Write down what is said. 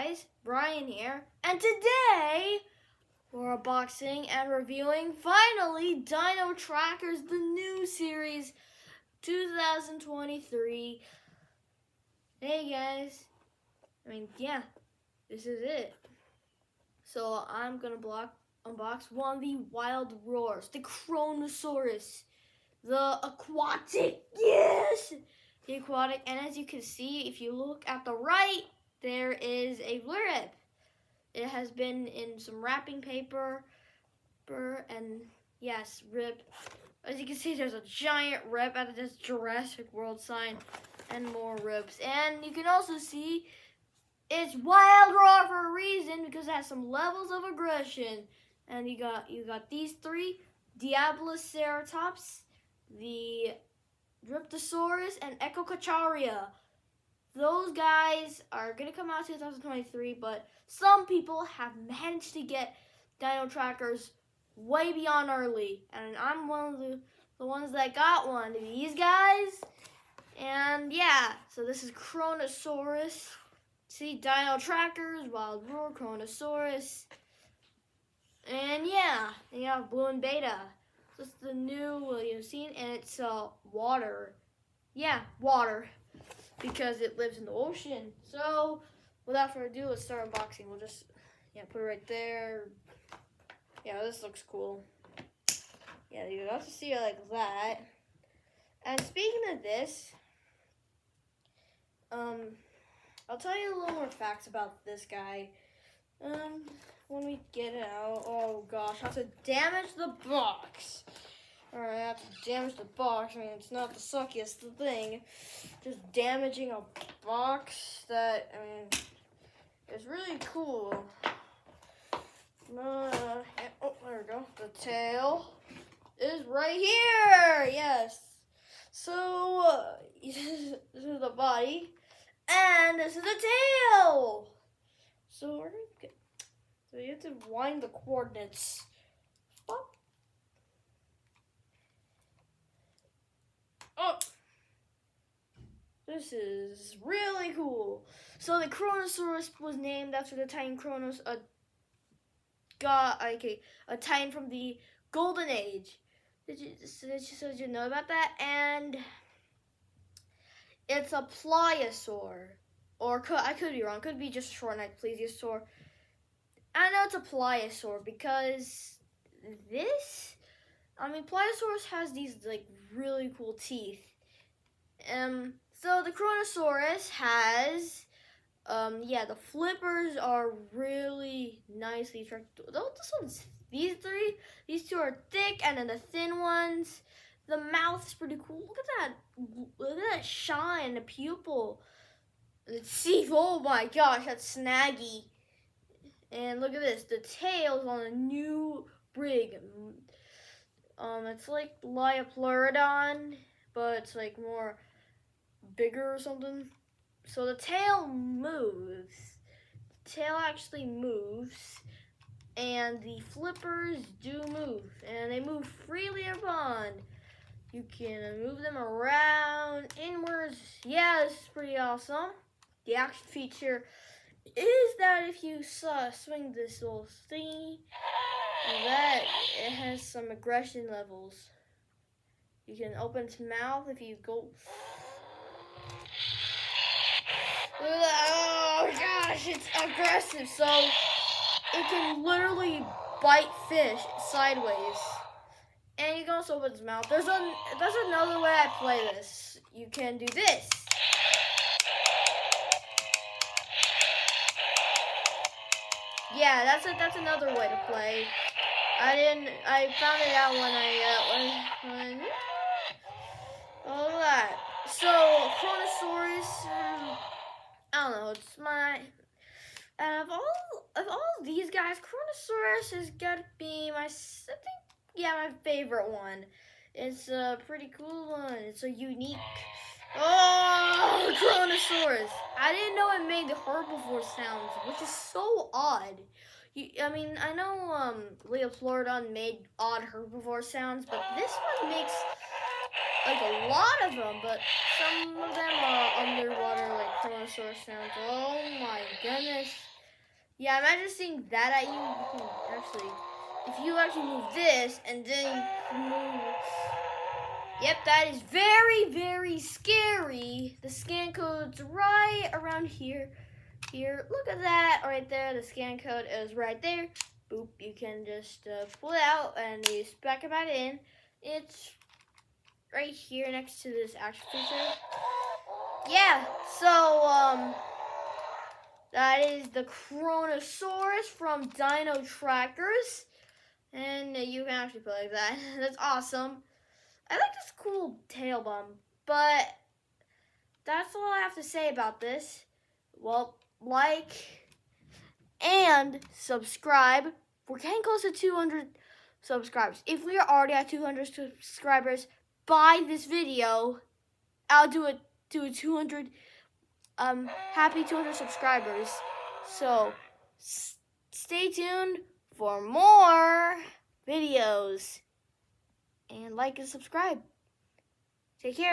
guys, Brian here, and today we're unboxing and reviewing finally Dino Trackers, the new series 2023. Hey guys, this is it. So I'm gonna unbox one of the wild roars, the Kronosaurus, the aquatic, yes! The aquatic, and as you can see, if you look at the right, there is a rip. It has been in some wrapping paper, and yes, rip. As you can see, there's a giant rip out of this Jurassic World sign, and more rips. And you can also see it's wild raw for a reason because it has some levels of aggression. And you got these three: Diabloceratops, the Reptosaurus, and Echocacharia. Those guys are going to come out 2023, but some people have managed to get Dino Trackers way beyond early. And I'm one of the ones that got one of these guys. And yeah, so this is Kronosaurus. See, Dino Trackers, Wild Roar, Kronosaurus. And yeah, you have Blue and Beta. So it's the new you've seen, and it's water. Yeah, water. Because it lives in the ocean. So, without further ado, let's start unboxing. We'll just, put it right there. Yeah, this looks cool. Yeah, you have to see it like that. And speaking of this, I'll tell you a little more facts about this guy. When we get it out, oh gosh, I have to damage the box. Alright, I have to damage the box. I mean, it's not the suckiest thing. Just damaging a box that, is really cool. Oh, there we go. The tail is right here. Yes. So, this is the body. And this is the tail. So, we're going to get, so you have to wind the coordinates. Oh, this is really cool. So the Kronosaurus was named after the Titan Kronos, a Titan from the Golden Age. Did you know about that? And it's a pliosaur, or I could be wrong. Could be just a short-necked plesiosaur. I know it's a pliosaur because Pliosaurus has these really cool teeth. So the Kronosaurus has, the flippers are really nicely tracked. These two are thick, and then the thin ones. The mouth is pretty cool. Look at that shine, the pupil, the teeth. Oh my gosh, that's snaggy. And look at this. The tail's on a new brig. It's like Liopleurodon, but it's more bigger or something. So the tail moves. The tail actually moves, and the flippers do move, and they move freely upon. You can move them around, inwards. Yeah, this is pretty awesome. The action feature is that if you swing this little thingy, that it has some aggression levels. You can open its mouth if you go. Look at that. Oh gosh, it's aggressive. So it can literally bite fish sideways. And you can also open its mouth. There's another way I play this. You can do this. Yeah, that's another way to play. I found it out when all of that. So Kronosaurus, I don't know. It's out of all these guys, Kronosaurus has got to be my favorite one. It's a pretty cool one. It's a unique. Oh, Kronosaurus! I didn't know it made the herbivore sounds, which is so odd. I know Liopleurodon made odd herbivore sounds, but this one makes a lot of them, but some of them are underwater Kronosaurus sounds. Oh my goodness. Yeah, imagine seeing that at you. You can actually, if you actually move this and then you move. Yep, that is very, very scary. The scan code's right around here. Here, look at that right there. The scan code is right there. Boop, you can just pull it out and you spec it back in. It's right here next to this action feature. Yeah, so that is the Kronosaurs from Dino Trackers. And you can actually play like that. That's awesome. I like this cool tail bump, but that's all I have to say about this. Well, like and subscribe. We're getting close to 200 subscribers. If we are already at 200 subscribers by this video, I'll do a 200 happy 200 subscribers. So stay tuned for more videos and like and subscribe. Take care.